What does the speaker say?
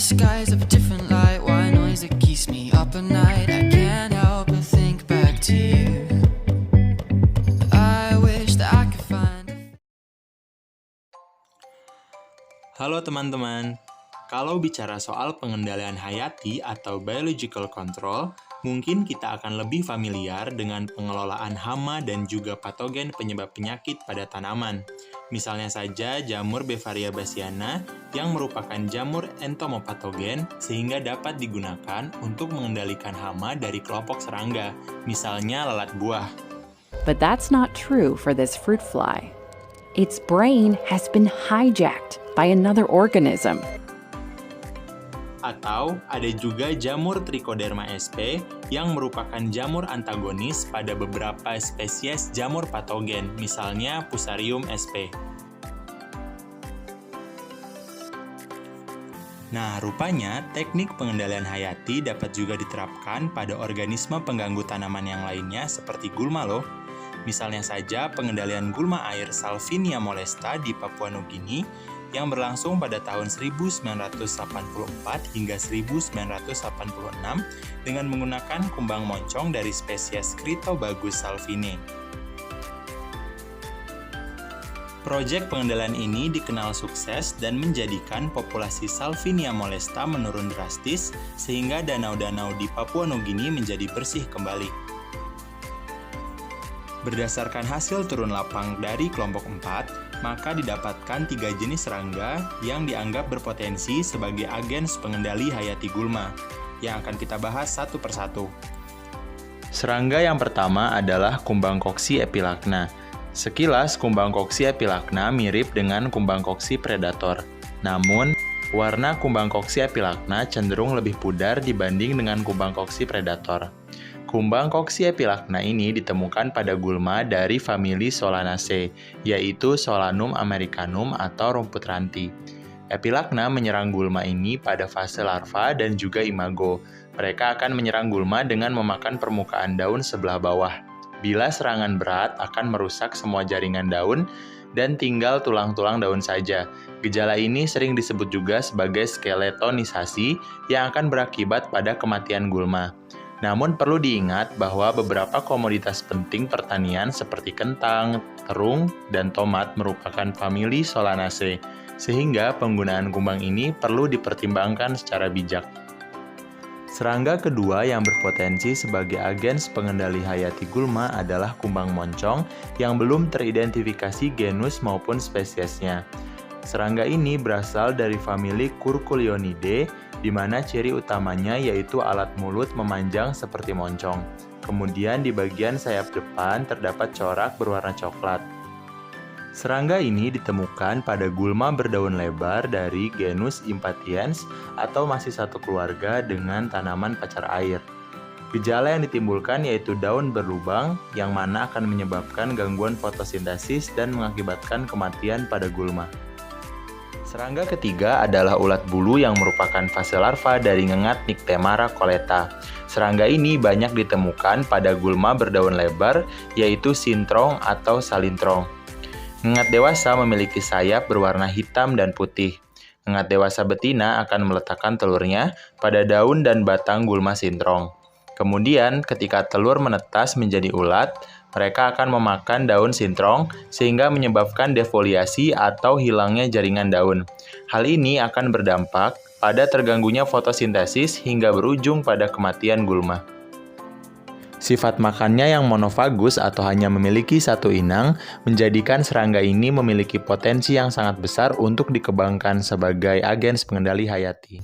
skies of a different light. Why noise that keeps me up at night? I can't help but think back to you. I wish that I could find. Halo teman-teman, kalau bicara soal pengendalian hayati atau biological control, mungkin kita akan lebih familiar dengan pengelolaan hama dan juga patogen penyebab penyakit pada tanaman. Misalnya saja jamur Befaria bassiana yang merupakan jamur entomopatogen sehingga dapat digunakan untuk mengendalikan hama dari kelompok serangga, misalnya lalat buah. But that's not true for this fruit fly. Its brain has been hijacked by another organism. Atau ada juga jamur Trichoderma sp yang merupakan jamur antagonis pada beberapa spesies jamur patogen, misalnya Fusarium sp. Nah, rupanya teknik pengendalian hayati dapat juga diterapkan pada organisme pengganggu tanaman yang lainnya seperti gulma loh. Misalnya saja pengendalian gulma air Salvinia molesta di Papua Nugini yang berlangsung pada tahun 1984 hingga 1986 dengan menggunakan kumbang moncong dari spesies Critobagus salvinae. Proyek pengendalian ini dikenal sukses dan menjadikan populasi Salvinia molesta menurun drastis sehingga danau-danau di Papua Nugini menjadi bersih kembali. Berdasarkan hasil turun lapang dari kelompok 4, maka didapatkan 3 jenis serangga yang dianggap berpotensi sebagai agen pengendali hayati gulma, yang akan kita bahas satu persatu. Serangga yang pertama adalah kumbang koksi epilacna. Sekilas, kumbang koksi epilacna mirip dengan kumbang koksi predator. Namun, warna kumbang koksi epilacna cenderung lebih pudar dibanding dengan kumbang koksi predator. Kumbang koksi epilacna ini ditemukan pada gulma dari famili Solanaceae, yaitu Solanum americanum atau rumput ranti. Epilacna menyerang gulma ini pada fase larva dan juga imago. Mereka akan menyerang gulma dengan memakan permukaan daun sebelah bawah. Bila serangan berat akan merusak semua jaringan daun dan tinggal tulang-tulang daun saja. Gejala ini sering disebut juga sebagai skeletonisasi yang akan berakibat pada kematian gulma. Namun perlu diingat bahwa beberapa komoditas penting pertanian seperti kentang, terung, dan tomat merupakan famili Solanaceae, sehingga penggunaan kumbang ini perlu dipertimbangkan secara bijak. Serangga kedua yang berpotensi sebagai agen pengendali hayati gulma adalah kumbang moncong yang belum teridentifikasi genus maupun spesiesnya. Serangga ini berasal dari famili Curculionidae, di mana ciri utamanya yaitu alat mulut memanjang seperti moncong. Kemudian di bagian sayap depan terdapat corak berwarna coklat. Serangga ini ditemukan pada gulma berdaun lebar dari genus Impatiens atau masih satu keluarga dengan tanaman pacar air. Gejala yang ditimbulkan yaitu daun berlubang yang mana akan menyebabkan gangguan fotosintesis dan mengakibatkan kematian pada gulma. Serangga ketiga adalah ulat bulu yang merupakan fase larva dari ngengat Nyctemara coletta. Serangga ini banyak ditemukan pada gulma berdaun lebar, yaitu sintrong atau salintrong. Ngengat dewasa memiliki sayap berwarna hitam dan putih. Ngengat dewasa betina akan meletakkan telurnya pada daun dan batang gulma sintrong. Kemudian, ketika telur menetas menjadi ulat, mereka akan memakan daun sintrong sehingga menyebabkan defoliasi atau hilangnya jaringan daun. Hal ini akan berdampak pada terganggunya fotosintesis hingga berujung pada kematian gulma. Sifat makannya yang monofagus atau hanya memiliki satu inang menjadikan serangga ini memiliki potensi yang sangat besar untuk dikembangkan sebagai agen pengendali hayati.